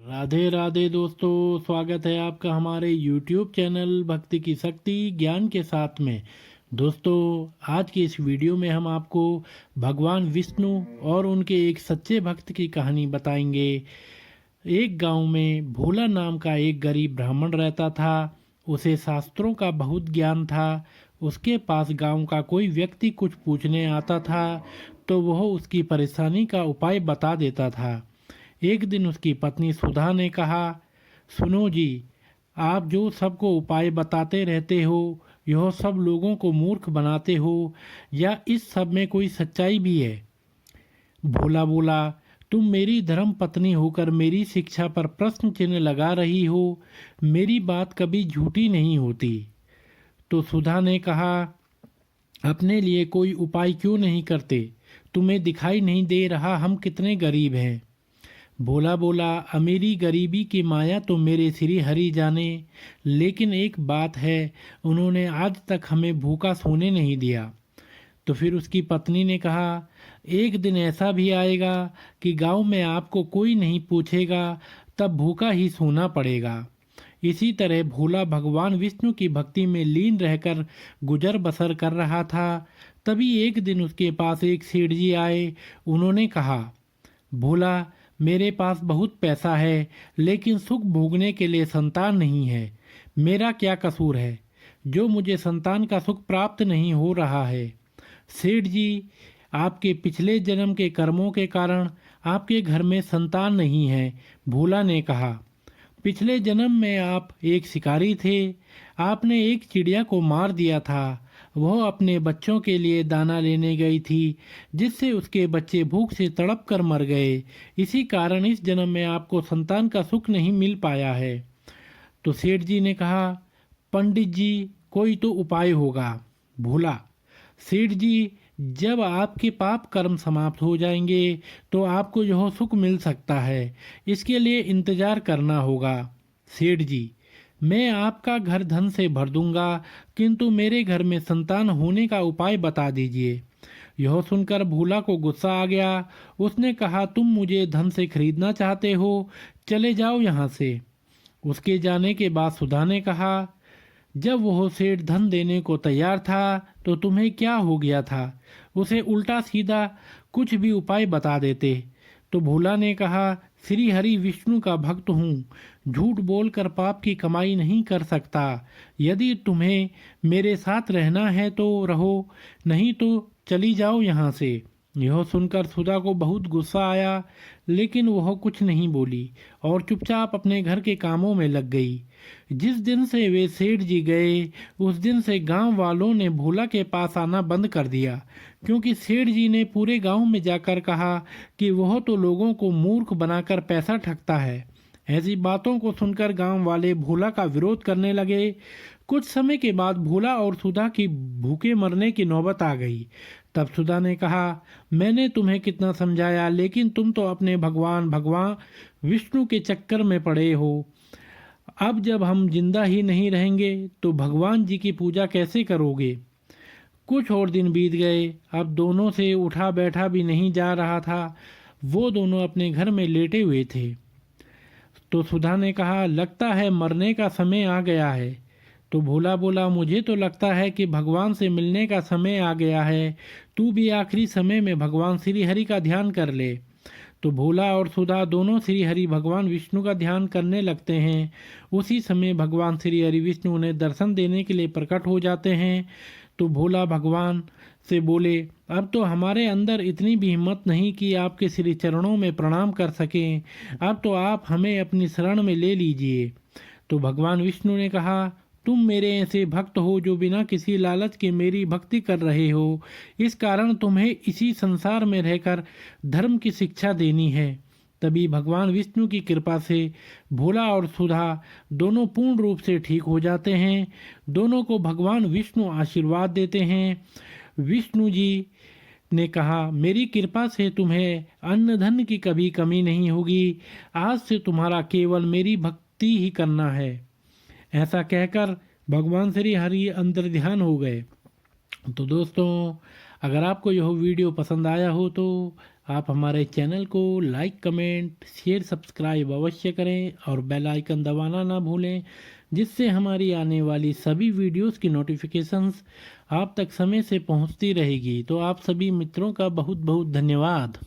राधे राधे दोस्तों, स्वागत है आपका हमारे YouTube चैनल भक्ति की शक्ति ज्ञान के साथ में। दोस्तों, आज की इस वीडियो में हम आपको भगवान विष्णु और उनके एक सच्चे भक्त की कहानी बताएंगे। एक गांव में भोला नाम का एक गरीब ब्राह्मण रहता था। उसे शास्त्रों का बहुत ज्ञान था। उसके पास गांव का कोई व्यक्ति कुछ पूछने आता था तो वह उसकी परेशानी का उपाय बता देता था। एक दिन उसकी पत्नी सुधा ने कहा, सुनो जी, आप जो सबको उपाय बताते रहते हो, यह सब लोगों को मूर्ख बनाते हो, या इस सब में कोई सच्चाई भी है? भोला बोला, तुम मेरी धर्म पत्नी होकर मेरी शिक्षा पर प्रश्न चिन्ह लगा रही हो। मेरी बात कभी झूठी नहीं होती। तो सुधा ने कहा, अपने लिए कोई उपाय क्यों नहीं करते? तुम्हें दिखाई नहीं दे रहा हम कितने गरीब हैं? भोला बोला, अमीरी गरीबी की माया तो मेरे श्री हरि जाने, लेकिन एक बात है, उन्होंने आज तक हमें भूखा सोने नहीं दिया। तो फिर उसकी पत्नी ने कहा, एक दिन ऐसा भी आएगा कि गांव में आपको कोई नहीं पूछेगा, तब भूखा ही सोना पड़ेगा। इसी तरह भोला भगवान विष्णु की भक्ति में लीन रहकर गुजर बसर कर रहा था। तभी एक दिन उसके पास एक सेठ जी आए। उन्होंने कहा, भोला, मेरे पास बहुत पैसा है, लेकिन सुख भोगने के लिए संतान नहीं है। मेरा क्या कसूर है जो मुझे संतान का सुख प्राप्त नहीं हो रहा है? सेठ जी, आपके पिछले जन्म के कर्मों के कारण आपके घर में संतान नहीं है। भोला ने कहा, पिछले जन्म में आप एक शिकारी थे। आपने एक चिड़िया को मार दिया था। वह अपने बच्चों के लिए दाना लेने गई थी, जिससे उसके बच्चे भूख से तड़प कर मर गए। इसी कारण इस जन्म में आपको संतान का सुख नहीं मिल पाया है। तो सेठ जी ने कहा, पंडित जी, कोई तो उपाय होगा। भोला, सेठ जी, जब आपके पाप कर्म समाप्त हो जाएंगे तो आपको यह सुख मिल सकता है। इसके लिए इंतजार करना होगा। सेठ जी, मैं आपका घर धन से भर दूंगा, किंतु मेरे घर में संतान होने का उपाय बता दीजिए। यह सुनकर भोला को गुस्सा आ गया। उसने कहा, तुम मुझे धन से खरीदना चाहते हो? चले जाओ यहाँ से। उसके जाने के बाद सुधा ने कहा, जब वह सेठ धन देने को तैयार था तो तुम्हें क्या हो गया था? उसे उल्टा सीधा कुछ भी उपाय बता देते। तो भोला ने कहा, श्री हरि विष्णु का भक्त हूँ, झूठ बोलकर पाप की कमाई नहीं कर सकता। यदि तुम्हें मेरे साथ रहना है तो रहो, नहीं तो चली जाओ यहाँ से। यह सुनकर सुधा को बहुत गुस्सा आया, लेकिन वह कुछ नहीं बोली और चुपचाप अपने घर के कामों में लग गई। जिस दिन से वे सेठ जी गए, उस दिन से गांव वालों ने भोला के पास आना बंद कर दिया, क्योंकि सेठ जी ने पूरे गांव में जाकर कहा कि वह तो लोगों को मूर्ख बनाकर पैसा ठगता है। ऐसी बातों को सुनकर गांव वाले भोला का विरोध करने लगे। कुछ समय के बाद भोला और सुधा की भूखे मरने की नौबत आ गई। तब सुधा ने कहा, मैंने तुम्हें कितना समझाया, लेकिन तुम तो अपने भगवान भगवान विष्णु के चक्कर में पड़े हो। अब जब हम जिंदा ही नहीं रहेंगे तो भगवान जी की पूजा कैसे करोगे? कुछ और दिन बीत गए। अब दोनों से उठा बैठा भी नहीं जा रहा था। वो दोनों अपने घर में लेटे हुए थे। तो सुधा ने कहा, लगता है मरने का समय आ गया है। तो भोला बोला, मुझे तो लगता है कि भगवान से मिलने का समय आ गया है। तू भी आखिरी समय में भगवान श्री हरि का ध्यान कर ले। तो भोला और सुधा दोनों श्री हरि भगवान विष्णु का ध्यान करने लगते हैं। उसी समय भगवान श्री हरि विष्णु उन्हें दर्शन देने के लिए प्रकट हो जाते हैं। तो भोला भगवान से बोले, अब तो हमारे अंदर इतनी भी हिम्मत नहीं कि आपके श्री चरणों में प्रणाम कर सकें। अब तो आप हमें अपनी शरण में ले लीजिए। तो भगवान विष्णु ने कहा, तुम मेरे ऐसे भक्त हो जो बिना किसी लालच के मेरी भक्ति कर रहे हो। इस कारण तुम्हें इसी संसार में रहकर धर्म की शिक्षा देनी है। तभी भगवान विष्णु की कृपा से भोला और सुधा दोनों पूर्ण रूप से ठीक हो जाते हैं। दोनों को भगवान विष्णु आशीर्वाद देते हैं। विष्णु जी ने कहा, मेरी कृपा से तुम्हें अन्न धन की कभी कमी नहीं होगी। आज से तुम्हारा केवल मेरी भक्ति ही करना है। ऐसा कहकर भगवान श्री हरि अंतर ध्यान हो गए। तो दोस्तों, अगर आपको यह वीडियो पसंद आया हो तो आप हमारे चैनल को लाइक, कमेंट, शेयर, सब्सक्राइब अवश्य करें और बेल आइकन दबाना ना भूलें, जिससे हमारी आने वाली सभी वीडियोस की नोटिफिकेशंस आप तक समय से पहुंचती रहेगी। तो आप सभी मित्रों का बहुत बहुत धन्यवाद।